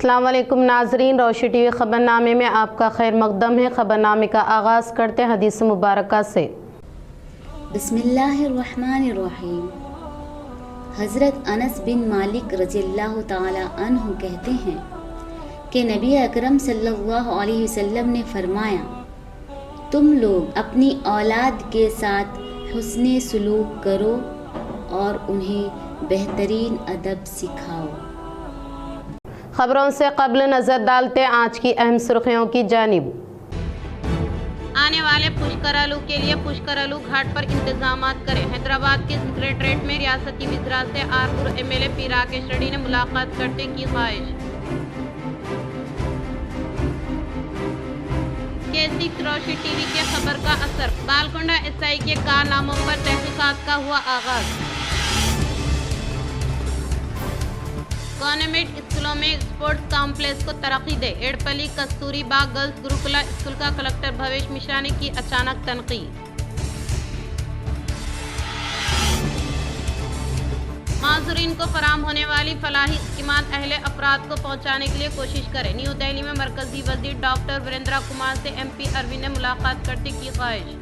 السلام علیکم ناظرین، روشنی ٹی وی خبرنامے میں آپ کا خیر مقدم ہے۔ خبرنامے کا آغاز کرتے ہیں حدیث مبارکہ سے۔ بسم اللہ الرحمن الرحیم۔ حضرت انس بن مالک رضی اللہ تعالی عنہ کہتے ہیں کہ نبی اکرم صلی اللہ علیہ وسلم نے فرمایا، تم لوگ اپنی اولاد کے ساتھ حسن سلوک کرو اور انہیں بہترین ادب سکھاؤ۔ خبروں سے قبل نظر ڈالتے آج کی اہم سرخیوں کی جانب۔ آنے والے پشکرالو کے لیے پشکرالو گھاٹ پر انتظامات کریں۔ حیدرآباد کے سکریٹریٹ میں ریاستی وزراء سے Armur M L A P Rakesh Reddy نے ملاقات کرنے کی خواہش۔ K6 روشنی ٹی وی کے خبر کا اثر، بالکنڈہ ایس آئی کے کارناموں پر تحقیقات کا ہوا آغاز۔ گورنمنٹ اسکولوں میں اسپورٹس کمپلیکس کو ترقی دے، ایڑپلی کستوری با گرلز گروکلا اسکول کا کلکٹر بھویش مشرا نے کی اچانک تنقید۔ معذورین کو فراہم ہونے والی فلاحی اسکیمات اہل افراد کو پہنچانے کے لیے کوشش کریں۔ نیو دہلی میں مرکزی وزیر ڈاکٹر وریندرا کمار سے ایم پی اروند نے ملاقات کرنے کی خواہش۔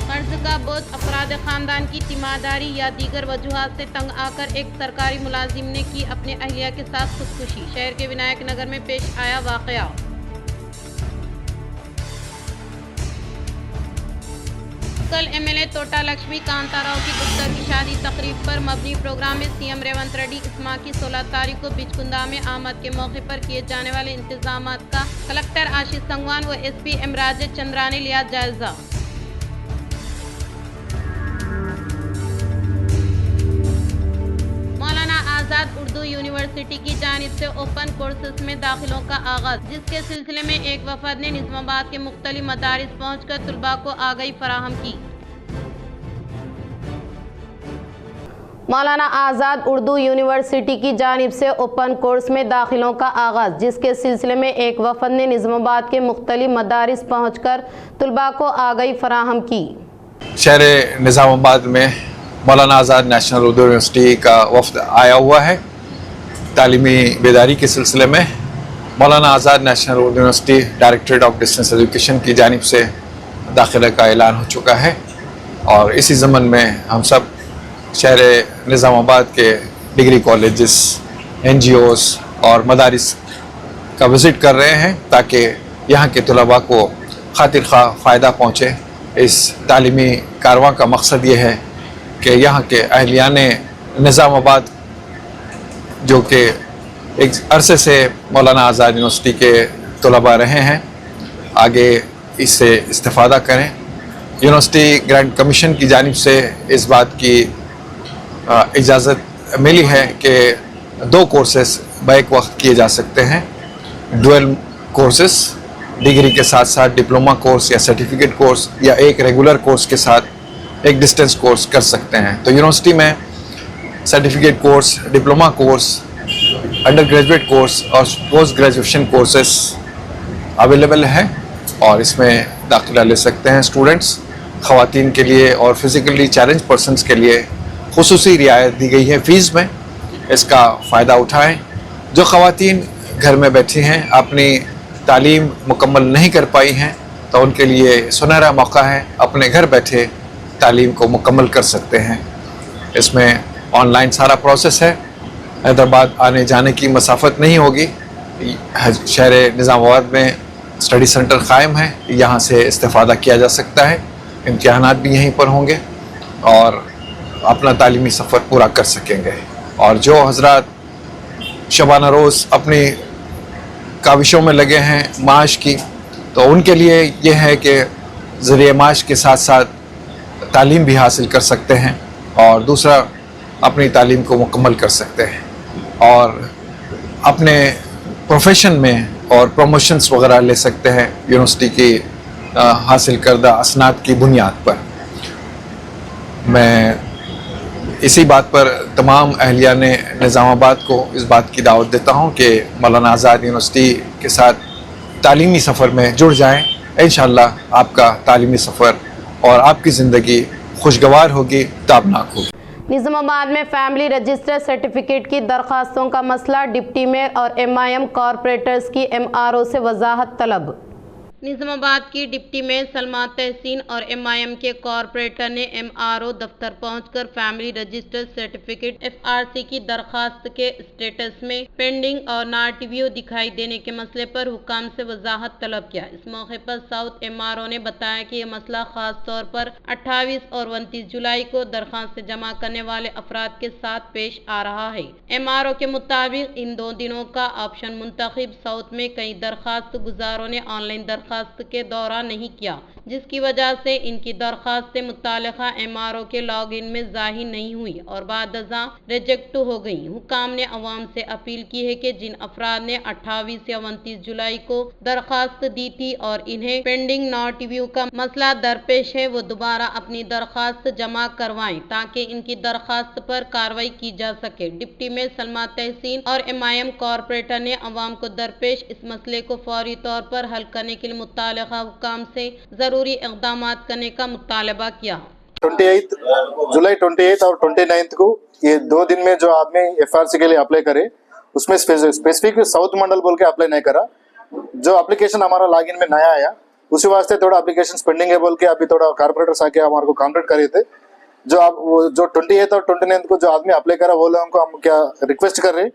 قرض کا بوجھ، افراد خاندان کی تیمارداری یا دیگر وجوہات سے تنگ آ کر ایک سرکاری ملازم نے کی اپنے اہلیہ کے ساتھ خودکشی۔ شہر کے ونائک نگر میں پیش آیا واقعہ۔ کل M L A Thota Lakshmi Kantha Rao کی دختر کی شادی تقریب پر مبنی پروگرام میں سی ایم ریونت ریڈی اس ماہ کی 16 تاریخ کو بچکندا میں آمد کے موقع پر کیے جانے والے انتظامات کا کلکٹر آشیش سنگوان و ایس پی ایم راجت چندرا نے لیا جائزہ۔ آزاد اردو یونیورسٹی کی جانب سے اوپن کورسز میں داخلوں کا آغاز، جس کے سلسلے میں ایک وفد نے نظام آباد کے مختلف مدارس پہنچ کر طلباء کو آگاہی فراہم کی۔ مولانا آزاد اردو یونیورسٹی کی جانب سے اوپن کورس میں داخلوں کا آغاز، جس کے سلسلے میں ایک وفد نے نظام آباد کے مختلف مدارس پہنچ کر طلباء کو آگاہی فراہم کی۔ شہر نظام آباد میں مولانا آزاد نیشنل اردو یونیورسٹی کا وفد آیا ہوا ہے۔ تعلیمی بیداری کے سلسلے میں Maulana Azad National Urdu University directorate of distance education کی جانب سے داخلہ کا اعلان ہو چکا ہے، اور اسی ضمن میں ہم سب شہر نظام آباد کے degree colleges, N G Os اور مدارس کا وزٹ کر رہے ہیں تاکہ یہاں کے طلباء کو خاطر خواہ فائدہ پہنچے۔ اس تعلیمی کاررواں کا مقصد یہ ہے کہ یہاں کے اہلیان نظام آباد جو کہ ایک عرصے سے مولانا آزاد یونیورسٹی کے طلباء رہے ہیں، آگے اس سے استفادہ کریں۔ یونیورسٹی گرانٹ کمیشن کی جانب سے اس بات کی اجازت ملی ہے کہ 2 کورسز بیک وقت کیے جا سکتے ہیں۔ ڈویل کورسز، ڈگری کے ساتھ ساتھ ڈپلومہ کورس یا سرٹیفکیٹ کورس، یا ایک ریگولر کورس کے ساتھ ایک ڈسٹنس کورس کر سکتے ہیں۔ تو یونیورسٹی میں certificate course, diploma course, under graduate course اور پوسٹ گریجویشن کورسز اویلیبل ہیں، اور اس میں داخلہ لے سکتے ہیں اسٹوڈنٹس۔ خواتین کے لیے اور فزیکلی چیلنج پرسنس کے لیے خصوصی رعایت دی گئی ہے فیس میں، اس کا فائدہ اٹھائیں۔ جو خواتین گھر میں بیٹھی ہیں، اپنی تعلیم مکمل نہیں کر پائی ہیں، تو ان کے لیے سنہرا موقع ہے، اپنے گھر بیٹھے تعلیم کو مکمل کر سکتے ہیں۔ اس میں آن لائن سارا پروسیس ہے، حیدرآباد آنے جانے کی مسافت نہیں ہوگی۔ شہر نظام آباد میں اسٹڈی سینٹر قائم ہے، یہاں سے استفادہ کیا جا سکتا ہے۔ امتحانات بھی یہیں پر ہوں گے اور اپنا تعلیمی سفر پورا کر سکیں گے۔ اور جو حضرات شبانہ روز اپنی کاوشوں میں لگے ہیں معاش کی، تو ان کے لیے یہ ہے کہ ذریعہ معاش کے ساتھ ساتھ تعلیم بھی حاصل کر سکتے ہیں، اور دوسرا اپنی تعلیم کو مکمل کر سکتے ہیں، اور اپنے پروفیشن میں اور پروموشنز وغیرہ لے سکتے ہیں یونیورسٹی کی حاصل کردہ اسناد کی بنیاد پر۔ میں اسی بات پر تمام اہلیان نظام آباد کو اس بات کی دعوت دیتا ہوں کہ مولانا آزاد یونیورسٹی کے ساتھ تعلیمی سفر میں جڑ جائیں۔ انشاءاللہ آپ کا تعلیمی سفر اور آپ کی زندگی خوشگوار ہوگی، تابناک ہوگی۔ نظام آباد میں فیملی رجسٹر سرٹیفکیٹ کی درخواستوں کا مسئلہ، ڈپٹی میئر اور MIM کارپوریٹرز کی MRO سے وضاحت طلب۔ نظام آباد کی ڈپٹی میئر سلما تحسین اور MIM کے کارپوریٹر نے MRO دفتر پہنچ کر فیملی رجسٹر سرٹیفکیٹ FRC کی درخواست کے اسٹیٹس میں پینڈنگ اور ناٹ ریویو دکھائی دینے کے مسئلے پر حکام سے وضاحت طلب کیا۔ اس موقع پر ساؤتھ MRO نے بتایا کہ یہ مسئلہ خاص طور پر 28 اور 29 جولائی کو درخواست جمع کرنے والے افراد کے ساتھ پیش آ رہا ہے۔ MRO کے مطابق ان 2 دنوں کا آپشن منتخب ساؤتھ میں کئی درخواست گزاروں نے آن لائن درخواست کے دوران نہیں کیا، جس کی وجہ سے ان کی درخواستیں متعلقہ MRO کے لاگ ان میں ظاہر نہیں ہوئی اور بعد ازاں ریجیکٹ ہو گئیں۔ حکام نے عوام سے اپیل کی ہے کہ جن افراد نے 28 یا 29 جولائی کو درخواست دی تھی اور انہیں پینڈنگ ناٹ ریویو کا مسئلہ درپیش ہے، وہ دوبارہ اپنی درخواست جمع کروائیں تاکہ ان کی درخواست پر کارروائی کی جا سکے۔ ڈپٹی میئر سلما تحسین اور MIM کارپوریٹر نے عوام کو درپیش اس مسئلے کو فوری طور پر حل کرنے کے لیے متعلقہ حکام سے ضروری اقدامات کرنے کا مطالبہ کیا۔ 28 جولائی 28 اور 29 کو یہ 2 دن میں جو آدمی FRC کے لیے اپلائی کرے اس میں اسپیسیفک ساؤتھ منڈل بول کے اپلائی نہیں کرا، جو اپلیکیشن ہمارا لاگ ان میں نیا آیا اسی واسطے تھوڑا اپلیکیشن پینڈنگ ہے بول کے ابھی تھوڑا کارپوریٹرس آ کے ہمارے کو کانٹیکٹ کرے تھے۔ جو 28 اور 29 کو جو آدمی اپلائی کرا وہ لوگوں کو ہم کیا ریکویسٹ کر رہے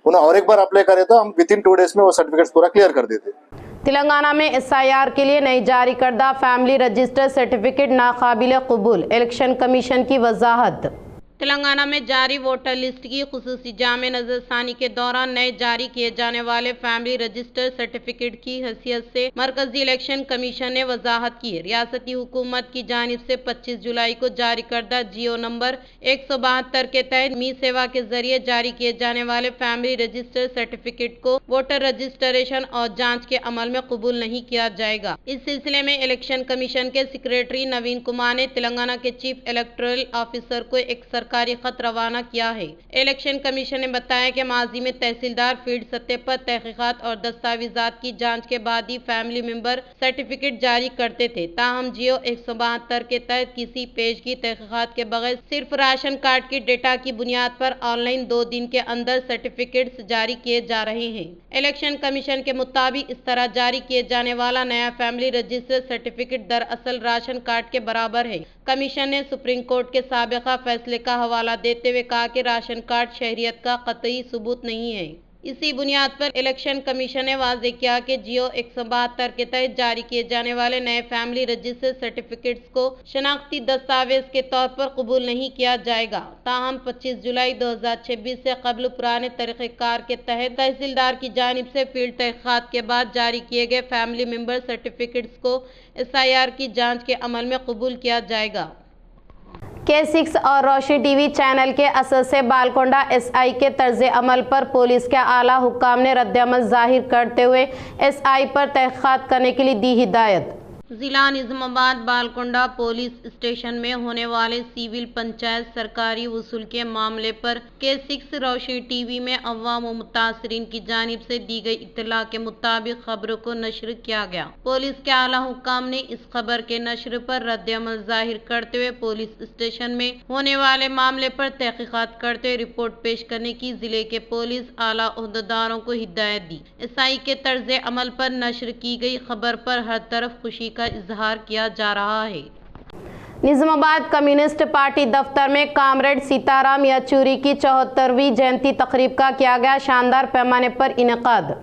انہیں اور ایک بار اپلائی کرے تو ہم within 2 days میں وہ سرٹیفکیٹس پورا کلیئر کر دیتے۔ تلنگانہ میں SIR کے لیے نئی جاری کردہ فیملی رجسٹر سرٹیفکیٹ ناقابل قبول، الیکشن کمیشن کی وضاحت۔ تلنگانہ میں جاری ووٹر لسٹ کی خصوصی جامع نظر ثانی کے دوران نئے جاری کیے جانے والے فیملی رجسٹر سرٹیفکیٹ کی حیثیت سے مرکزی الیکشن کمیشن نے وضاحت کی ہے۔ ریاستی حکومت کی جانب سے 25 جولائی کو جاری کردہ GO نمبر 172 کے تحت می سیوا کے ذریعے جاری کیے جانے والے فیملی رجسٹر سرٹیفکیٹ کو ووٹر رجسٹریشن اور جانچ کے عمل میں قبول نہیں کیا جائے گا۔ اس سلسلے میں الیکشن کمیشن کے سیکریٹری نوین کمار نے تلنگانہ کے چیف الیکٹورل آفیسر کو ایک سرکاری خط روانہ کیا ہے۔ الیکشن کمیشن نے بتایا کہ ماضی میں تحصیلدار فیلڈ سطح پر تحقیقات اور دستاویزات کی جانچ کے بعد ہی فیملی ممبر سرٹیفکیٹ جاری کرتے تھے، تاہم GO 172 کے تحت کسی پیشگی تحقیقات کے بغیر صرف راشن کارڈ کی ڈیٹا کی بنیاد پر آن لائن 2 دن کے اندر سرٹیفکیٹس جاری کیے جا رہے ہیں۔ الیکشن کمیشن کے مطابق اس طرح جاری کیے جانے والا نیا فیملی رجسٹر سرٹیفکیٹ دراصل راشن کارڈ کے برابر ہے۔ کمیشن نے سپریم کورٹ کے سابقہ فیصلے کا حوالہ دیتے ہوئے کہا کہ راشن کارڈ شہریت کا قطعی ثبوت نہیں ہے۔ اسی بنیاد پر الیکشن کمیشن نے واضح کیا کہ GO 172 کے تحت جاری کیے جانے والے نئے فیملی رجسٹر سرٹیفکیٹس کو شناختی دستاویز کے طور پر قبول نہیں کیا جائے گا، تاہم 25 جولائی 2026 سے قبل پرانے طریقہ کار کے تحت تحصیلدار کی جانب سے فیلڈ تحقیقات کے بعد جاری کیے گئے فیملی ممبر سرٹیفکیٹس کو SIR کی جانچ کے عمل میں قبول کیا جائے گا۔ K6 اور روشنی ٹی وی چینل کے اسسے بالکنڈہ SI کے طرز عمل پر پولیس کے اعلیٰ حکام نے رد عمل ظاہر کرتے ہوئے SI پر تحقیقات کرنے کے لیے دی ہدایت۔ ضلع نظام آباد بالکنڈہ پولیس اسٹیشن میں ہونے والے سول پنچایت سرکاری وصول کے معاملے پر K6 روشنی ٹی وی میں عوام و متاثرین کی جانب سے دی گئی اطلاع کے مطابق خبروں کو نشر کیا گیا۔ پولیس کے اعلیٰ حکام نے اس خبر کے نشر پر رد عمل ظاہر کرتے ہوئے پولیس اسٹیشن میں ہونے والے معاملے پر تحقیقات کرتے ہوئے رپورٹ پیش کرنے کی ضلع کے پولیس اعلیٰ عہدیداروں کو ہدایت دی۔ SI کے طرز عمل پر نشر کی گئی خبر پر ہر طرف خوشی کا اظہار کیا جا رہا ہے۔ نظام آباد کمیونسٹ پارٹی دفتر میں کامریڈ سیتارام یچوری کی 74ویں جینتی تقریب کا کیا گیا شاندار پیمانے پر انعقاد۔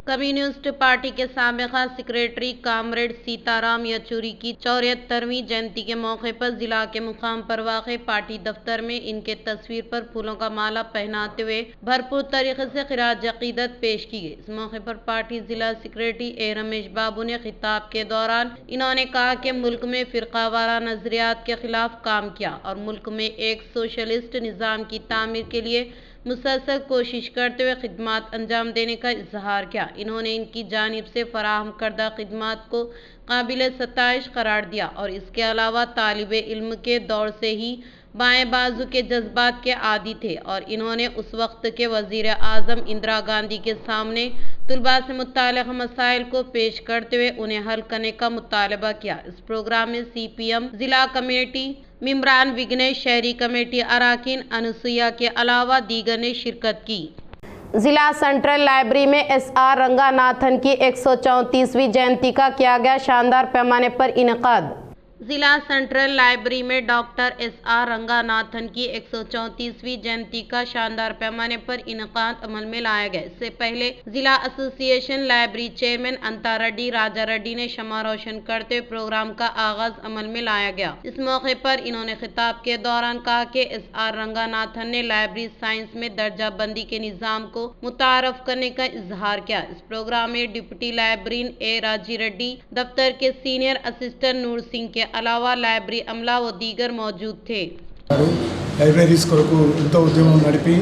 کمیونسٹ پارٹی کے سابقہ سیکریٹری کامریڈ سیتارام یچوری کی 74ویں جینتی کے موقع پر ضلع کے مقام پر واقع پارٹی دفتر میں ان کے تصویر پر پھولوں کا مالا پہناتے ہوئے بھرپور طریقے سے خراج عقیدت پیش کی گئی۔ اس موقع پر پارٹی ضلع سیکریٹری اے رمیش بابو نے خطاب کے دوران انہوں نے کہا کہ ملک میں فرقہ وارانہ نظریات کے خلاف کام کیا اور ملک میں ایک سوشلسٹ نظام کی تعمیر کے لیے مسلسل کوشش کرتے ہوئے خدمات انجام دینے کا اظہار کیا۔ انہوں نے ان کی جانب سے فراہم کردہ خدمات کو قابل ستائش قرار دیا اور اس کے علاوہ طالب علم کے دور سے ہی بائیں بازو کے جذبات کے عادی تھے اور انہوں نے اس وقت کے وزیر اعظم اندرا گاندھی کے سامنے طلباء سے متعلق مسائل کو پیش کرتے ہوئے انہیں حل کرنے کا مطالبہ کیا۔ اس پروگرام میں CPM ضلع کمیٹی ممبران، وگنیش شہری کمیٹی اراکین، انسویا کے علاوہ دیگر نے شرکت کی۔ ضلع سینٹرل لائبریری میں SR رنگاناتھن کی 134ویں جینتی کا کیا گیا شاندار پیمانے پر انعقاد۔ ضلع سینٹرل لائبریری میں ڈاکٹر SR رنگاناتھن کی 134ویں جینتی کا شاندار پیمانے پر انعقاد عمل میں لایا گیا۔ اس سے پہلے ضلع ایسوسی ایشن لائبریری چیئرمین انتا ریڈی راجا ریڈی نے شمع روشن کرتے ہوئے پروگرام کا آغاز عمل میں لایا گیا۔ اس موقع پر انہوں نے خطاب کے دوران کہا کہ SR رنگاناتھن نے لائبریری سائنس میں درجہ بندی کے نظام کو متعارف کرنے کا اظہار کیا۔ اس پروگرام میں deputy librarian A Raji ready, دفتر کے سینئر اسسٹنٹ نور سنگھ کے علاوہ لائبریری عملہ و دیگر موجود تھے۔ లైబ్రరీస్ కొరకు ఎంతో ఉద్యమం నడిపి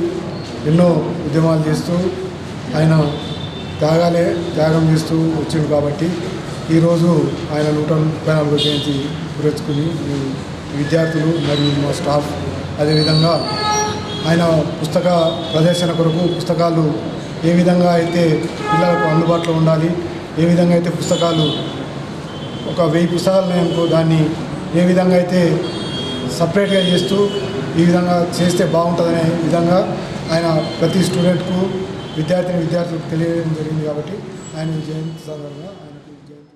ఎన్నో ఉద్యమాలు చేస్తూ ఆయన త్యాగం చేస్తూ వచ్చిండు కాబట్టి ఈరోజు ఆయన 134వ జయంతి పురస్కరించుకుని విద్యార్థులు మరియు మా స్టాఫ్ అదేవిధంగా ఆయన పుస్తక ప్రదర్శన కొరకు పుస్తకాలు ఏ విధంగా అయితే పిల్లలకు అందుబాటులో ఉండాలి, ఏ విధంగా అయితే పుస్తకాలు ఒక 1000 పుస్తకాలు ఉన్నాయనుకో దాన్ని ఏ విధంగా అయితే సపరేట్గా చేస్తూ ఈ విధంగా చేస్తే బాగుంటుందనే విధంగా ఆయన ప్రతి స్టూడెంట్కు విద్యార్థులకు తెలియజేయడం జరిగింది కాబట్టి ఆయన జయంతి సందర్భంగా ఆయనకు జయంతి।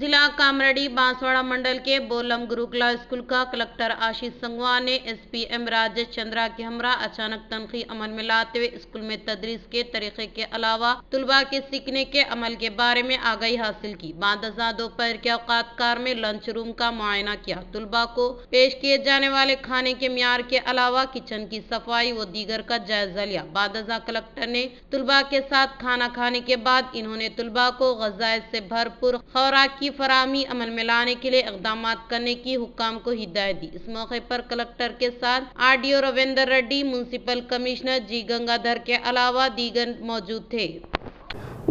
ضلع کامریڈی بانسواڑہ منڈل کے بولم گروکلا اسکول کا کلکٹر آشیش سنگوان نے SPM راجیش چندرا کے ہمراہ اچانک تنقید عمل میں لاتے ہوئے اسکول میں تدریس کے طریقے کے علاوہ طلباء کے سیکھنے کے عمل کے بارے میں آگاہی حاصل کی۔ بعد ازاں دوپہر کے اوقات کار میں لنچ روم کا معائنہ کیا۔ طلباء کو پیش کیے جانے والے کھانے کے معیار کے علاوہ کچن کی صفائی و دیگر کا جائزہ لیا۔ بعد ازاں کلکٹر نے طلباء کے ساتھ کھانا کھانے کے بعد انہوں نے طلباء کو غذائیت سے بھرپور خوراک کی فراہمی عمل میں لانے کے لیے اقدامات کرنے کی حکام کو ہدایت دی۔ اس موقع پر کلکٹر کے ساتھ RDO Ravinder Reddy, municipal commissioner G Gangadhar کے علاوہ دیگر موجود تھے۔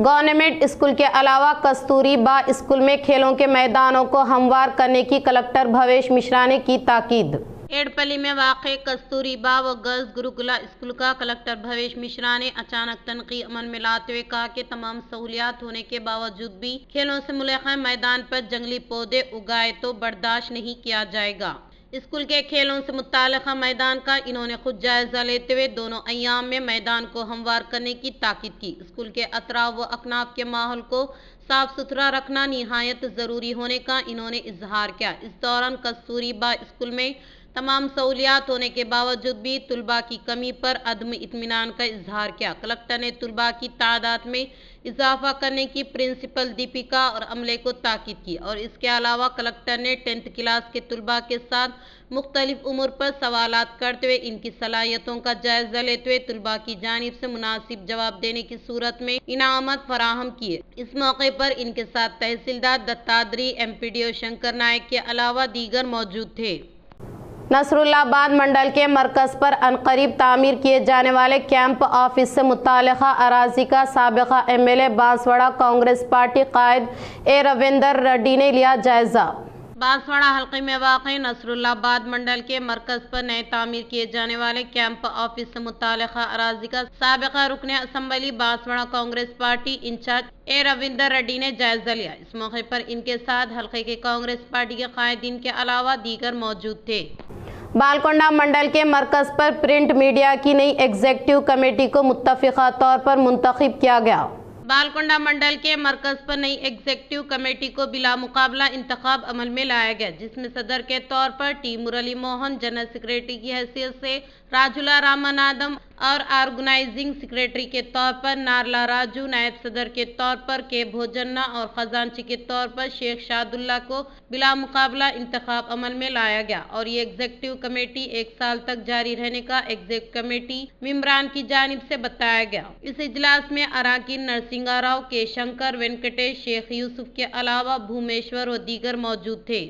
گورنمنٹ اسکول کے علاوہ کستوری با اسکول میں کھیلوں کے میدانوں کو ہموار کرنے کی کلکٹر بھویش مشرا نے کی تاکید۔ ایڈپلی میں واقع کستوری با و گرلز گروکلا اسکول کا کلکٹر بھویش مشرا نے اچانک تنقید عمل میں لاتے ہوئے کہا کہ تمام سہولیات ہونے کے باوجود بھی کھیلوں سے ملحقہ میدان پر جنگلی پودے اگائے تو برداشت نہیں کیا جائے گا۔ اسکول کے کھیلوں سے متعلقہ میدان کا انہوں نے خود جائزہ لیتے ہوئے دونوں ایام میں میدان کو ہموار کرنے کی تاکید کی۔ اسکول کے اطراف و اکناف کے ماحول کو صاف ستھرا رکھنا نہایت ضروری ہونے کا انہوں نے اظہار کیا۔ اس دوران کستوری با اسکول میں تمام سہولیات ہونے کے باوجود بھی طلباء کی کمی پر عدم اطمینان کا اظہار کیا۔ کلکٹر نے طلباء کی تعداد میں اضافہ کرنے کی پرنسپل دیپیکا اور عملے کو تاکید کی اور اس کے علاوہ کلکٹر نے 10th کلاس کے طلباء کے ساتھ مختلف امور پر سوالات کرتے ہوئے ان کی صلاحیتوں کا جائزہ لیتے ہوئے طلباء کی جانب سے مناسب جواب دینے کی صورت میں انعامات فراہم کیے۔ اس موقع پر ان کے ساتھ تحصیلدار دتادری، MPDO شنکر نائک کے علاوہ دیگر موجود تھے۔ نصر اللہ آباد منڈل کے مرکز پر عنقریب تعمیر کیے جانے والے کیمپ آفس سے متعلقہ اراضی کا سابقہ MLA بانسواڑہ Congress party Quaid A Ravinder Reddy نے لیا جائزہ۔ بانسواڑہ حلقے میں واقع نصر اللہ آباد منڈل کے مرکز پر نئے تعمیر کیے جانے والے کیمپ آفس سے متعلقہ اراضی کا سابقہ رکن assembly Banswada Congress party incharge A Ravinder Reddy نے جائزہ لیا۔ اس موقع پر ان کے ساتھ حلقے کے کانگریس پارٹی کے قائدین کے علاوہ دیگر موجود تھے۔ بالکنڈہ منڈل کے مرکز پر پرنٹ میڈیا کی نئی ایگزیکٹو کمیٹی کو متفقہ طور پر منتخب کیا گیا۔ بالکنڈہ منڈل کے مرکز پر نئی ایگزیکٹو کمیٹی کو بلا مقابلہ انتخاب عمل میں لایا گیا، جس میں صدر کے طور پر T مرلی موہن، جنرل سیکریٹری کی حیثیت سے راجولا رامانادم اور آرگنائزنگ سیکریٹری کے طور پر نارلا راجو، نائب صدر کے طور پر K بھوجنا اور خزانچی کے طور پر شیخ شاد اللہ کو بلا مقابلہ انتخاب عمل میں لایا گیا اور یہ ایگزیکٹو کمیٹی 1 سال تک جاری رہنے کا ایگزیکٹو کمیٹی ممبران کی جانب سے بتایا گیا۔ اس اجلاس میں اراکین نرسنگا راؤ، K شنکر، وینکٹیش، شیخ یوسف کے علاوہ بھومیشور و دیگر موجود تھے۔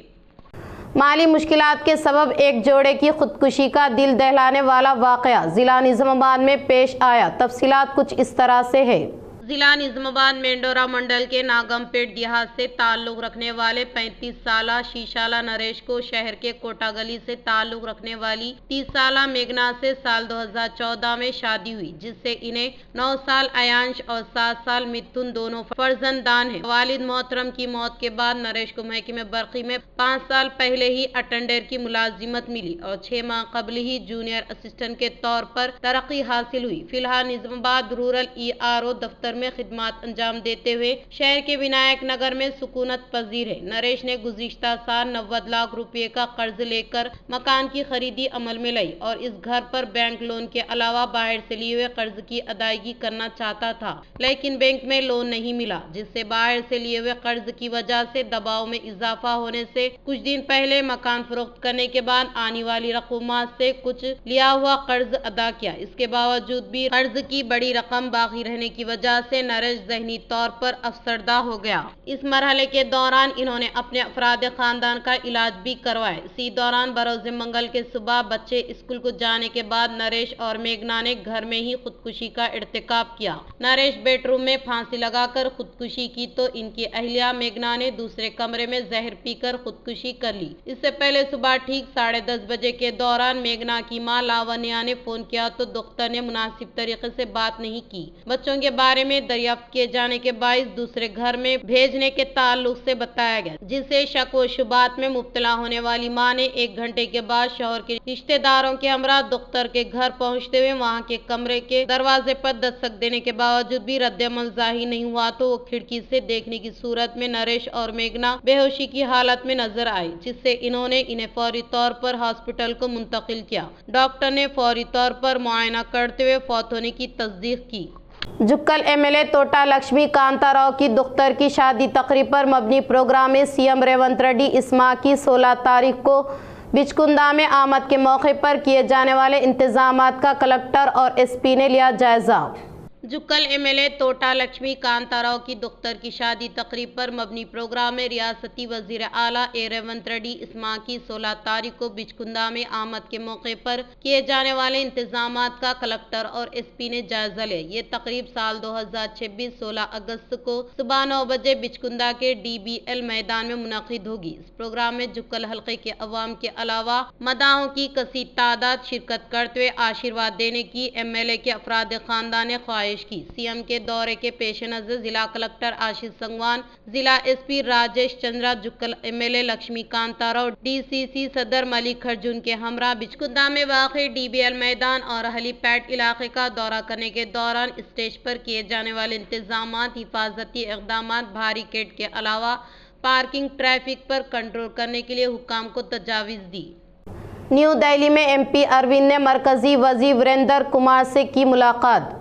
مالی مشکلات کے سبب ایک جوڑے کی خودکشی کا دل دہلانے والا واقعہ ضلع نظام آباد میں پیش آیا۔ تفصیلات کچھ اس طرح سے ہے۔ ضلع نظام مینڈورا منڈل کے ناگم پیٹ دیہات سے تعلق رکھنے والے 35 سالہ شیشالہ نریش کو شہر کے کوٹا گلی سے تعلق رکھنے والی 30 سالہ میگنا سے سال 2014 میں شادی ہوئی، جس سے انہیں 9 سال ایانش اور 7 سال متھن دونوں فرزندان ہیں۔ والد محترم کی موت کے بعد نریش کو محکمہ برقی میں 5 سال پہلے ہی اٹینڈر کی ملازمت ملی اور 6 ماہ قبل ہی جونیئر اسسٹنٹ کے طور پر ترقی حاصل ہوئی۔ فی الحال نظام آباد رورل ERO دفتر میں خدمات انجام دیتے ہوئے شہر کے ونائک نگر میں سکونت پذیر ہے۔ نریش نے گزشتہ سال 90 لاکھ روپے کا قرض لے کر مکان کی خریدی عمل میں لائی اور اس گھر پر بینک لون کے علاوہ باہر سے لیے ہوئے قرض کی ادائیگی کرنا چاہتا تھا، لیکن بینک میں لون نہیں ملا، جس سے باہر سے لیے ہوئے قرض کی وجہ سے دباؤ میں اضافہ ہونے سے کچھ دن پہلے مکان فروخت کرنے کے بعد آنے والی رقومات سے کچھ لیا ہوا قرض ادا کیا۔ اس کے باوجود بھی قرض کی بڑی رقم باقی رہنے کی وجہ سے نریش ذہنی طور پر افسردہ ہو گیا۔ اس مرحلے کے دوران انہوں نے اپنے افراد خاندان کا علاج بھی کروایا۔ اسی دوران بروز منگل کے صبح بچے اسکول کو جانے کے بعد نریش اور میگنا نے گھر میں ہی خودکشی کا ارتکاب کیا۔ نریش بیڈ روم میں پھانسی لگا کر خودکشی کی تو ان کی اہلیہ میگنا نے دوسرے کمرے میں زہر پی کر خودکشی کر لی۔ اس سے پہلے صبح ٹھیک 10:30 بجے کے دوران میگنا کی ماں لاونیا نے فون کیا تو دختر نے مناسب طریقے سے بات نہیں کی۔ بچوں کے بارے میں دریافت کیے جانے کے باعث دوسرے گھر میں بھیجنے کے تعلق سے بتایا گیا، جس سے شک و شبہات میں مبتلا ہونے والی ماں نے 1 گھنٹے کے بعد شوہر کے رشتہ داروں کے ہمراہ دختر کے گھر پہنچتے ہوئے وہاں کے کمرے کے دروازے پر دستک دینے کے باوجود بھی رد عمل ظاہر نہیں ہوا تو وہ کھڑکی سے دیکھنے کی صورت میں نریش اور میگنا بے ہوشی کی حالت میں نظر آئے، جس سے انہوں نے انہیں فوری طور پر ہاسپٹل کو منتقل کیا۔ ڈاکٹر نے فوری طور پر معائنہ کرتے ہوئے فوت ہونے کی تصدیق کی۔ جکل MLA توٹا لکشمی کانتا راؤ کی دختر کی شادی تقریب پر مبنی پروگرام میں CM ریونت ریڈی اس ماہ کی 16 تاریخ کو بچکندا میں آمد کے موقع پر کیے جانے والے انتظامات کا کلکٹر اور SP نے لیا جائزہ۔ جکل MLA توٹا لکشمی کانتا راؤ کی دختر کی شادی تقریب پر مبنی پروگرام میں ریاستی وزیر اعلیٰ ریونت ریڈی اس ماہ کی 16 تاریخ کو بچکندا میں آمد کے موقع پر کیے جانے والے انتظامات کا کلکٹر اور SP نے جائزہ لیا۔ یہ تقریب سال 2026 16 اگست کو صبح 9 بجے بچکندا کے DBL میدان میں منعقد ہوگی۔ اس پروگرام میں جکل حلقے کے عوام کے علاوہ مداحوں کی کثیر تعداد شرکت کرتے ہوئے آشیرواد دینے کی MLA کے افراد خاندان نے خواہش کی۔ CM کے دورے کے پیش نظر ضلع کلکٹر آشیش سنگوان، ضلع SP Rajesh Chandra, جکل MLA Lakshmi Kantha Rao, DCC صدر ملک ارجن کے ہمراہ بچکندا میں واقع DBL میدان اور ہیلی پیڈ علاقے کا دورہ کرنے کے دوران اسٹیج پر کیے جانے والے انتظامات، حفاظتی اقدامات، بیریکیڈ کے علاوہ پارکنگ، ٹریفک پر کنٹرول کرنے کے لیے حکام کو تجاویز دی۔ نیو دہلی میں MP اروند نے مرکزی وزیر وریندر کمار سے کی ملاقات۔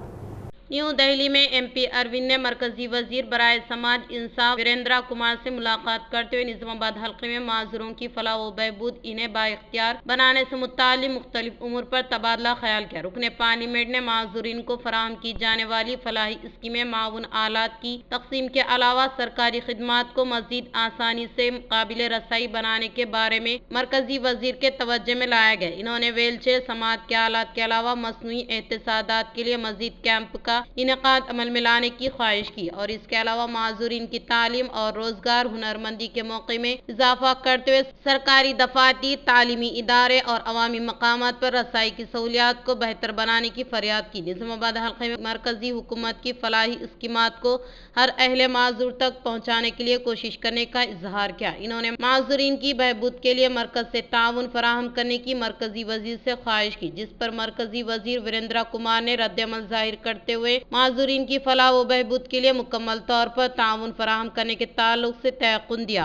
نیو دہلی میں MP اروند نے مرکزی وزیر برائے سماج انصاف وریندرا کمار سے ملاقات کرتے ہوئے نظام آباد حلقے میں معذوروں کی فلاح و بہبود، انہیں بااختیار بنانے سے متعلق مختلف امور پر تبادلہ خیال کیا۔ رکن پارلیمنٹ نے معذورین کو فراہم کی جانے والی فلاحی اسکیمیں، معاون آلات کی تقسیم کے علاوہ سرکاری خدمات کو مزید آسانی سے قابل رسائی بنانے کے بارے میں مرکزی وزیر کے توجہ میں لایا گیا۔ انہوں نے ویل چیئر، سماعت کے آلات کے علاوہ مصنوعی اعتصادات کے لیے مزید کیمپ کا انعقاد عمل میں لانے کی خواہش کی اور اس کے علاوہ معذورین کی تعلیم اور روزگار، ہنرمندی کے موقع میں اضافہ کرتے ہوئے سرکاری دفاتر، تعلیمی ادارے اور عوامی مقامات پر رسائی کی سہولیات کو بہتر بنانے کی فریاد کی۔ نظام آباد حلقے میں مرکزی حکومت کی فلاحی اسکیمات کو ہر اہل معذور تک پہنچانے کے لیے کوشش کرنے کا اظہار کیا۔ انہوں نے معذورین کی بہبود کے لیے مرکز سے تعاون فراہم کرنے کی مرکزی وزیر سے خواہش کی، جس پر مرکزی وزیر وریندرا کمار نے رد عمل ظاہر کرتے ہوئے معذورین کی فلاح و بہبود کے لیے مکمل طور پر تعاون فراہم کرنے کے تعلق سے تیقن دیا۔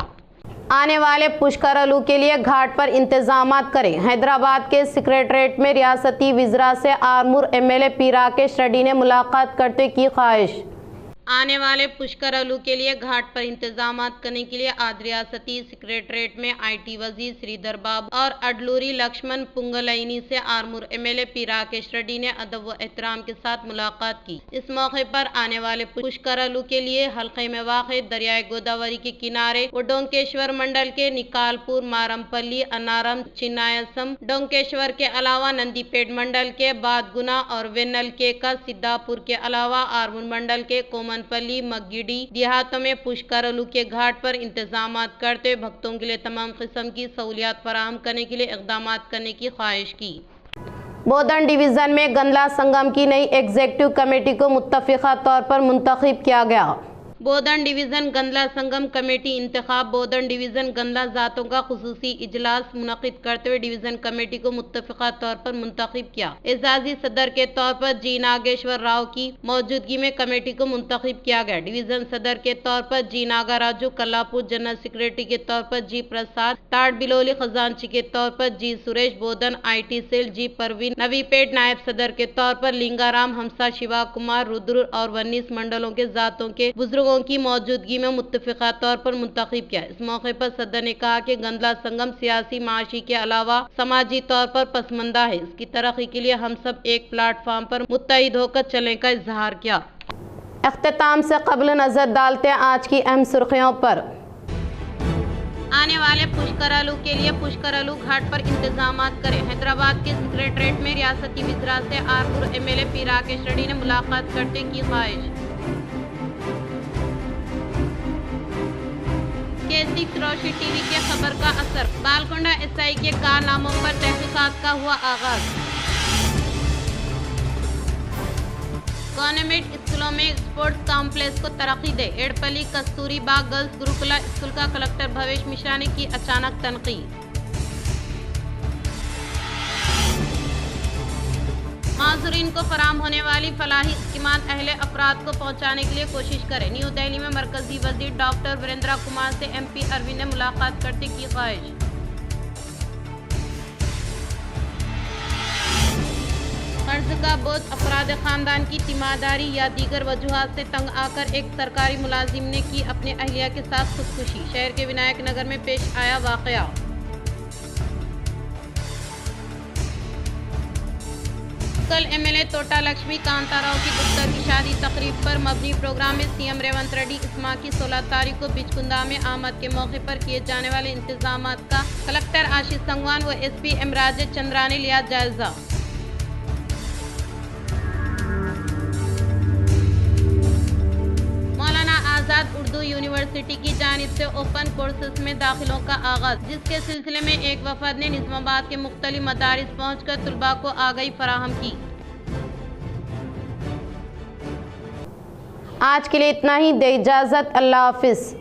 آنے والے پشکرلو کے لیے گھاٹ پر انتظامات کریں۔ حیدرآباد کے سکریٹریٹ میں ریاستی وزراء سے آرمور MLA P راکیش ریڈی نے ملاقات کرتے کی خواہش۔ آنے والے پشکرلو کے لیے گھاٹ پر انتظامات کرنے کے لیے آج ریاستی سکریٹریٹ میں IT وزیر سریدھر بابو اور اڈلوری لکشمن پنگلینی سے آرمور MLA P راکیش ریڈی نے ادب و احترام کے ساتھ ملاقات کی۔ اس موقع پر آنے والے پشکرلو کے لیے حلقے میں واقع دریائے گوداوری کے کنارے و ڈونکیشور منڈل کے نکال پور، مارم پلی، انارم، چنایسم، ڈونکیشور کے علاوہ نندی پیٹ منڈل کے بادگنا اور وینل کے کا سدھا پور کے علاوہ آرمور منڈل کے کومن مانپلی مگیڈی دیہاتوں میں پشکرلو کے گھاٹ پر انتظامات کرتے ہوئے بھکتوں کے لیے تمام قسم کی سہولیات فراہم کرنے کے لیے اقدامات کرنے کی خواہش کی۔ بودن ڈویژن میں گندلا سنگم کی نئی ایگزیکٹو کمیٹی کو متفقہ طور پر منتخب کیا گیا۔ بودن ڈویژن گندلا سنگم کمیٹی انتخاب۔ بودن ڈویژن گندلا ذاتوں کا خصوصی اجلاس منعقد کرتے ہوئے ڈویژن کمیٹی کو متفقہ طور پر منتخب کیا۔ اعزازی صدر کے طور پر جی ناگیشور راؤ کی موجودگی میں کمیٹی کو منتخب کیا گیا۔ ڈویژن صدر کے طور پر جی ناگاراجو کلاپور، جنرل سیکریٹری کے طور پر جی پرساد، تاڑ بلولی خزانچی کے طور پر جی سریش، بودن آئی ٹی سیل جی پروین، نوی پیٹ نائب صدر کے طور پر لنگا رام ہمسا، شیوا کمار، رودر اور ونیس منڈلوں کے ذاتوں کے بزرگوں کی موجودگی میں متفقہ طور پر منتخب کیا۔ اس موقع پر صدر نے کہا کہ گندلا سنگم سیاسی معاشی کے علاوہ سماجی طور پر پسماندہ ہے۔ اس کی ترقی کے لیے ہم سب ایک پلیٹ فارم پر متحد ہو کر چلنے کا اظہار کیا۔ اختتام سے قبل نظر ڈالتے ہیں آج کی اہم سرخیوں پر۔ آنے والے پشکرلو کے لیے پشکرلو گھاٹ پر انتظامات کریں۔ حیدرآباد کے سکریٹریٹ میں ریاستی وزراء سے Armur M L A P Rakesh Reddy نے ملاقات کرنے کی خواہش۔ K6 روشنی ٹی وی کے خبر کا اثر، بالکنڈہ ایس آئی کے کارناموں پر تحقیقات کا ہوا آغاز۔ گورنمنٹ اسکولوں میں اسپورٹس کمپلیکس کو ترقی دے، ایڑپلی کستوری با گرلز گروکلا اسکول کا کلکٹر بھویش مشرا نے کی اچانک تنقید۔ معذورین کو فراہم ہونے والی فلاحی اسکیمات اہل افراد کو پہنچانے کے لیے کوشش کریں۔ نیو دہلی میں مرکزی وزیر ڈاکٹر وریندرا کمار سے ایم پی اروند نے ملاقات کرنے کی خواہش۔ قرض کا بوجھ، افراد خاندان کی تیمارداری یا دیگر وجوہات سے تنگ آ کر ایک سرکاری ملازم نے کی اپنے اہلیہ کے ساتھ خودکشی۔ شہر کے ونائک نگر میں پیش آیا واقعہ۔ کل M L A Thota Lakshmi Kantha Rao کی دختر کی شادی تقریب پر مبنی پروگرام میں سی ایم ریونت ریڈی اس ماہ کی 16 تاریخ کو بچکندا میں آمد کے موقع پر کیے جانے والے انتظامات کا کلکٹر آشیش سنگوان و ایس پی ایم راجے چندرا نے لیا جائزہ۔ مولانا آزاد اردو یونیورسٹی کی جانب سے اوپن کورسز میں داخلوں کا آغاز، جس کے سلسلے میں ایک وفد نے نظام آباد کے مختلف مدارس پہنچ کر طلباء کو آگاہی فراہم کی۔ آج کے لیے اتنا ہی، دے اجازت، اللہ حافظ۔